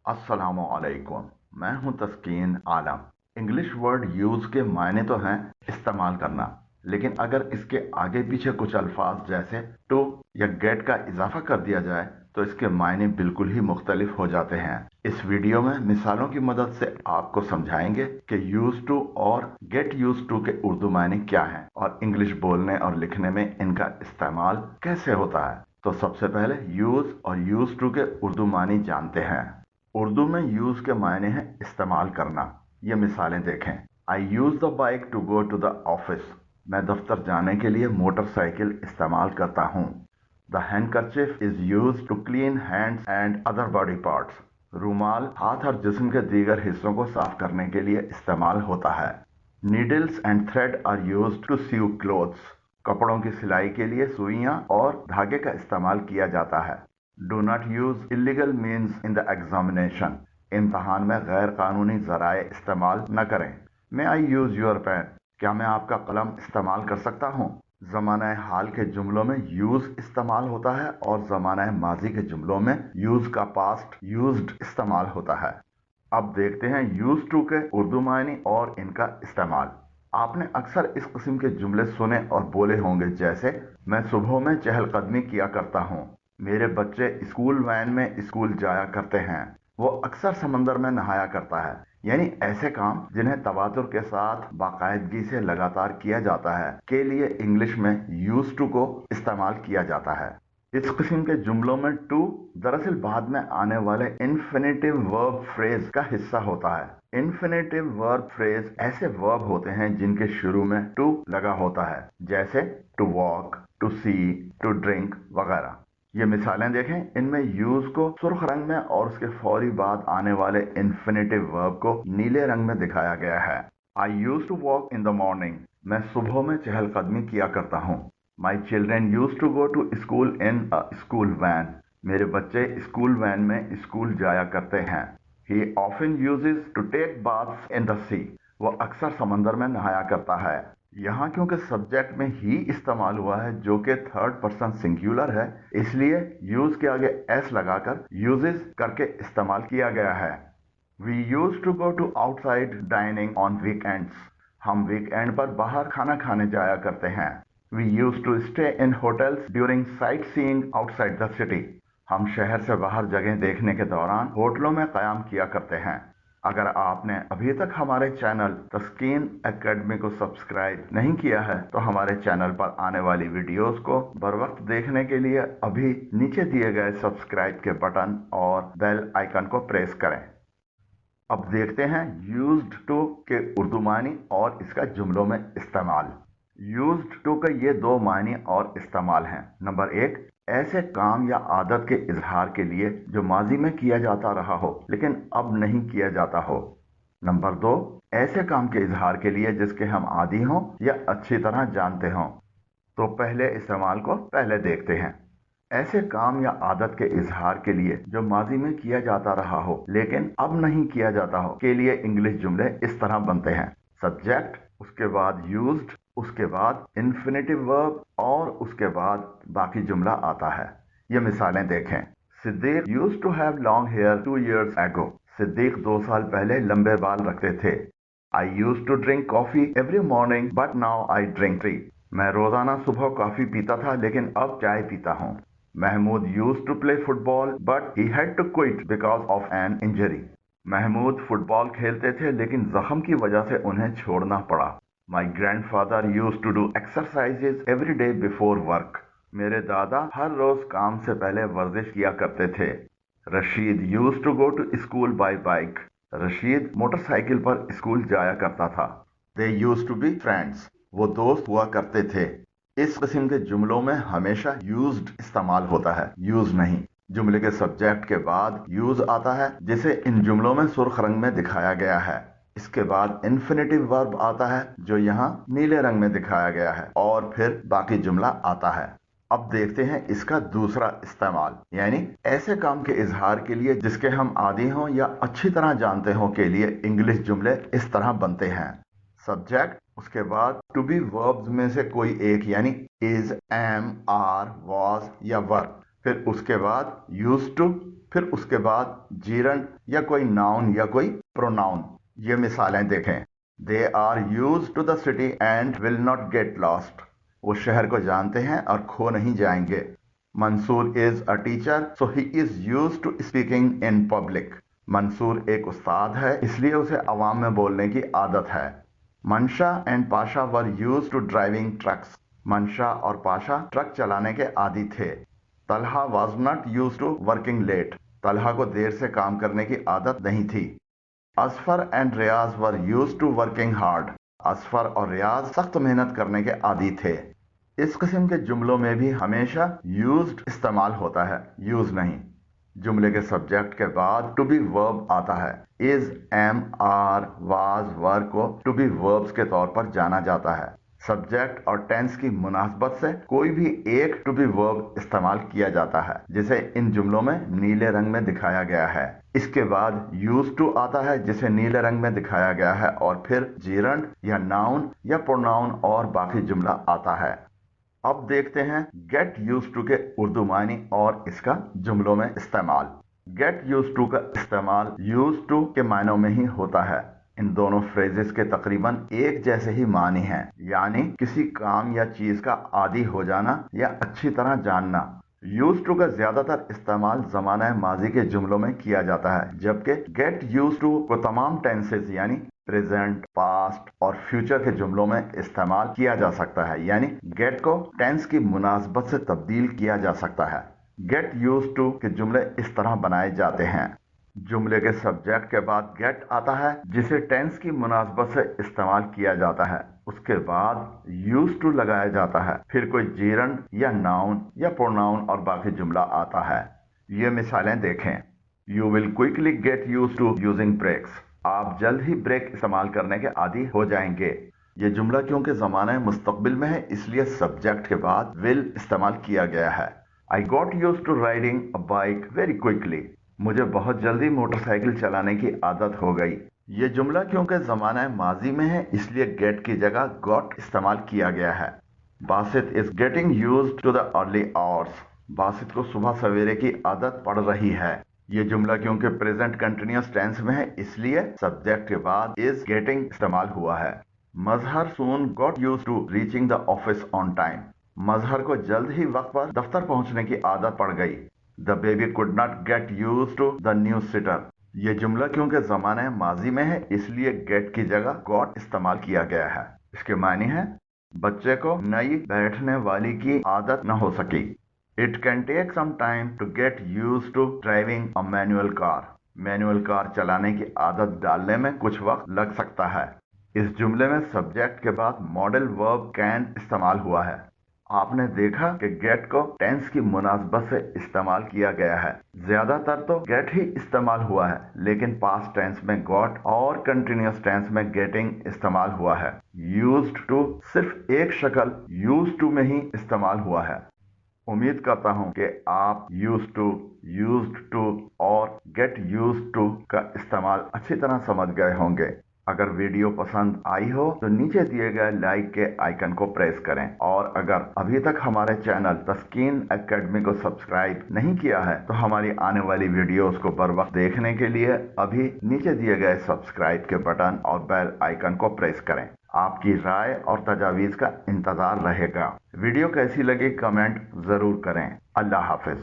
अस्सलामुअलैकुम। मैं हूं तस्कीन आलम। इंग्लिश वर्ड यूज के मायने तो हैं इस्तेमाल करना, लेकिन अगर इसके आगे पीछे कुछ अल्फाज जैसे टू या गेट का इजाफा कर दिया जाए तो इसके मायने बिल्कुल ही मुख्तलिफ हो जाते हैं। इस वीडियो में मिसालों की मदद से आपको समझाएंगे कि यूज टू और गेट यूज टू के उर्दू मायने क्या हैं और इंग्लिश बोलने और लिखने में इनका इस्तेमाल कैसे होता है। तो सबसे पहले यूज और यूज टू के उर्दू मानी जानते हैं। उर्दू में यूज के मायने हैं इस्तेमाल करना। ये मिसालें देखें। I use the bike to go to the office. मैं दफ्तर जाने के लिए मोटरसाइकिल इस्तेमाल करता हूँ। The handkerchief is use to clean hands and other body parts. रूमाल हाथ और जिस्म के दीगर हिस्सों को साफ करने के लिए इस्तेमाल होता है। Needles and thread are use to sew clothes. कपड़ों की सिलाई के लिए सुइयां और धागे का इस्तेमाल किया जाता है। Do not use illegal means in the examination. इम्तहान में गैर कानूनी जराए इस्तेमाल न करें। मे आई यूज योर पेन। क्या मैं आपका कलम इस्तेमाल कर सकता हूँ। ज़माना हाल के जुमलों में यूज इस्तेमाल होता है और ज़माना माजी के जुमलों में यूज का पास्ट यूज्ड इस्तेमाल होता है। अब देखते हैं यूज टू के उर्दू मायने और इनका इस्तेमाल। आपने अक्सर इस किस्म के जुमले सुने और बोले होंगे, जैसे मैं सुबह में चहलकदमी किया करता हूँ। मेरे बच्चे स्कूल वैन में स्कूल जाया करते हैं। वो अक्सर समंदर में नहाया करता है। यानी ऐसे काम जिन्हें तवातुर के साथ बाकायदगी से लगातार किया जाता है के लिए इंग्लिश में यूज टू को इस्तेमाल किया जाता है। इस किस्म के जुमलों में टू दरअसल बाद में आने वाले इन्फिनेटिव वर्ब फ्रेज का हिस्सा होता है। इन्फिनेटिव वर्ब फ्रेज ऐसे वर्ब होते हैं जिनके शुरू में टू लगा होता है, जैसे to walk, to see, to drink वगैरह। ये मिसालें देखें। इनमें यूज को सुर्ख रंग में और उसके फौरी बाद आने वाले इन्फिनेटिव वर्ब को नीले रंग में दिखाया गया है। I use to walk in the morning. मैं सुबह में चहलकदमी किया करता हूँ। My children use to go to school in a school van. मेरे बच्चे स्कूल वैन में स्कूल जाया करते हैं। He often uses to take baths in the sea. वो अक्सर समंदर में नहाया करता है। यहाँ क्योंकि सब्जेक्ट में ही इस्तेमाल हुआ है जो कि थर्ड पर्सन सिंगुलर है, इसलिए यूज के आगे एस लगाकर यूजेस करके इस्तेमाल किया गया है। We use to go to outside dining on weekends. हम वीकेंड पर बाहर खाना खाने जाया करते हैं। We use to stay in hotels during sight seeing outside the city. हम शहर से बाहर जगह देखने के दौरान होटलों में कयाम किया करते हैं। अगर आपने अभी तक हमारे चैनल तस्कीन एकेडमी को सब्सक्राइब नहीं किया है तो हमारे चैनल पर आने वाली वीडियोस को बर वक्त देखने के लिए अभी नीचे दिए गए सब्सक्राइब के बटन और बेल आइकन को प्रेस करें। अब देखते हैं यूज्ड टू के उर्दू मानी और इसका जुमलों में इस्तेमाल। यूज्ड टू के ये दो मानी और इस्तेमाल हैं। नंबर एक, ऐसे काम या आदत के इजहार के लिए जो माजी में किया जाता रहा हो लेकिन अब नहीं किया जाता हो। नंबर दो, ऐसे काम के इजहार के लिए जिसके हम आदी हों या अच्छी तरह जानते हों। तो पहले इस्तेमाल को पहले देखते हैं। ऐसे काम या आदत के इजहार के लिए जो माजी में किया जाता रहा हो लेकिन अब नहीं किया जाता हो के लिए इंग्लिश जुमले इस तरह बनते हैं। सब्जेक्ट, उसके बाद यूज्ड, उसके बाद इन्फिनेटिव वर्ब और उसके बाद बाकी जुमला आता है। ये मिसालें देखें। Siddiq used to have long hair 2 years ago। Siddiq 2 साल पहले लंबे बाल रखते थे। I used to drink coffee every morning but now I drink tea. मैं रोजाना सुबह कॉफी पीता था लेकिन अब चाय पीता हूँ। Mahmood used to play football but he had to quit because of an injury. Mahmood football खेलते थे लेकिन जख्म की वजह से उन्हें छोड़ना पड़ा। My grandfather used to do exercises every day before work. मेरे दादा हर रोज काम से पहले वर्जिश किया करते थे। Rasheed used to go to school by bike. Rasheed motorcycle पर स्कूल जाया करता था। They used to be friends. वो दोस्त हुआ करते थे। इस किस्म के जुमलों में हमेशा यूज्ड इस्तेमाल होता है, यूज नहीं। जुमले के सब्जेक्ट के बाद यूज आता है जिसे इन जुमलों में सुर्ख रंग में दिखाया गया है। इसके बाद इन्फिनेटिव वर्ब आता है जो यहाँ नीले रंग में दिखाया गया है और फिर बाकी जुमला आता है। अब देखते हैं इसका दूसरा इस्तेमाल, यानी ऐसे काम के इजहार के लिए जिसके हम आदी हों या अच्छी तरह जानते हों के लिए इंग्लिश जुमले इस तरह बनते हैं। सब्जेक्ट, उसके बाद टू बी वर्ब्स में से कोई एक, यानी इज, एम, आर, वॉज या वर। फिर उसके बाद यूज टू, फिर उसके बाद जीरंड या कोई नाउन या कोई प्रोनाउन। ये मिसालें देखें। They are use to the city and will not get lost. वो शहर को जानते हैं और खो नहीं जाएंगे। Mansoor is a teacher so he is use to speaking in public. Mansoor एक उस्ताद है इसलिए उसे अवाम में बोलने की आदत है। Mansha and Pasha were use to driving trucks. Mansha और पाशा ट्रक चलाने के आदी थे। Talha was not use to working late. Talha को देर से काम करने की आदत नहीं थी। Asfar and Riaz were use to working hard. Asfar और रियाज सख्त मेहनत करने के आदी थे। इस किस्म के जुमलों में भी हमेशा यूज्ड इस्तेमाल होता है, यूज नहीं। जुमले के सब्जेक्ट के बाद टू बी वर्ब आता है। इज, एम, आर, वाज, वर को टू बी वर्ब्स के तौर पर जाना जाता है। सब्जेक्ट और टेंस की मुनासबत से कोई भी एक टू बी वर्ब इस्तेमाल किया जाता है, जिसे इन जुमलों में नीले रंग में दिखाया गया है। इसके बाद यूज टू आता है जिसे नीले रंग में दिखाया गया है, और फिर जीरंड या नाउन या प्रोनाउन और बाकी जुमला आता है। अब देखते हैं गेट यूज टू के उर्दू मानी और इसका जुमलों में इस्तेमाल। गेट यूज टू का इस्तेमाल यूज टू के मायनों में ही होता है। इन दोनों फ्रेजेस के तकरीबन एक जैसे ही मानी हैं, यानी किसी काम या चीज का आदी हो जाना या अच्छी तरह जानना। यूज टू का ज्यादातर इस्तेमाल जमाना माजी के जुमलों में किया जाता है, जबकि गेट यूज टू को तमाम टेंसेस यानी प्रेजेंट, पास्ट और फ्यूचर के जुमलों में इस्तेमाल किया जा सकता है, यानी गेट को टेंस की मुनासबत से तब्दील किया जा सकता है। गेट यूज टू के जुमले इस तरह बनाए जाते हैं। जुमले के सब्जेक्ट के बाद गेट आता है जिसे टेंस की मुनासबत से इस्तेमाल किया जाता है। उसके बाद यूज टू लगाया जाता है, फिर कोई जीरंड या नाउन या प्रोनाउन और बाकी जुमला आता है। ये मिसालें देखें। You will quickly get use to using brakes. आप जल्द ही ब्रेक इस्तेमाल करने के आदी हो जाएंगे। ये जुमला क्योंकि ज़माने मुस्तकबिल में है इसलिए सब्जेक्ट के बाद विल इस्तेमाल किया गया है। I got use to riding a bike very quickly. मुझे बहुत जल्दी मोटरसाइकिल चलाने की आदत हो गई। ये जुमला क्योंकि ज़माना माजी में है इसलिए गेट की जगह गॉट इस्तेमाल किया गया है। Basit is getting use to the early hours. Basit को सुबह सवेरे की आदत पड़ रही है। ये जुमला क्योंकि प्रेजेंट कंटिन्यूअस टेंस में है इसलिए सब्जेक्ट के बाद इज गेटिंग इस्तेमाल हुआ है। Mazhar soon got use to reaching the office on time. Mazhar को जल्द ही वक्त पर दफ्तर पहुंचने की आदत पड़ गई। The baby could not get use to the new sitter. ये जुमला क्योंकि जमाने माजी में है इसलिए गेट की जगह गॉट इस्तेमाल किया गया है। इसके मानी है बच्चे को नई बैठने वाली की आदत न हो सकी। It can take some time to get use to driving a manual car. Manual car चलाने की आदत डालने में कुछ वक्त लग सकता है। इस जुमले में सब्जेक्ट के बाद मॉडल वर्ब कैन इस्तेमाल हुआ है। आपने देखा कि गेट को टेंस की मुनासबत से इस्तेमाल किया गया है। ज्यादातर तो गेट ही इस्तेमाल हुआ है, लेकिन पास्ट टेंस में गॉट और कंटिन्यूअस टेंस में गेटिंग इस्तेमाल हुआ है। यूज्ड टू सिर्फ एक शक्ल यूज्ड टू में ही इस्तेमाल हुआ है। उम्मीद करता हूं कि आप यूज्ड टू और गेट यूज्ड टू का इस्तेमाल अच्छी तरह समझ गए होंगे। अगर वीडियो पसंद आई हो तो नीचे दिए गए लाइक के आइकन को प्रेस करें, और अगर अभी तक हमारे चैनल तस्कीन एकेडमी को सब्सक्राइब नहीं किया है तो हमारी आने वाली वीडियोस को बर वक्त देखने के लिए अभी नीचे दिए गए सब्सक्राइब के बटन और बेल आइकन को प्रेस करें। आपकी राय और तजावीज का इंतजार रहेगा। वीडियो कैसी लगी कमेंट जरूर करें। अल्लाह हाफिज।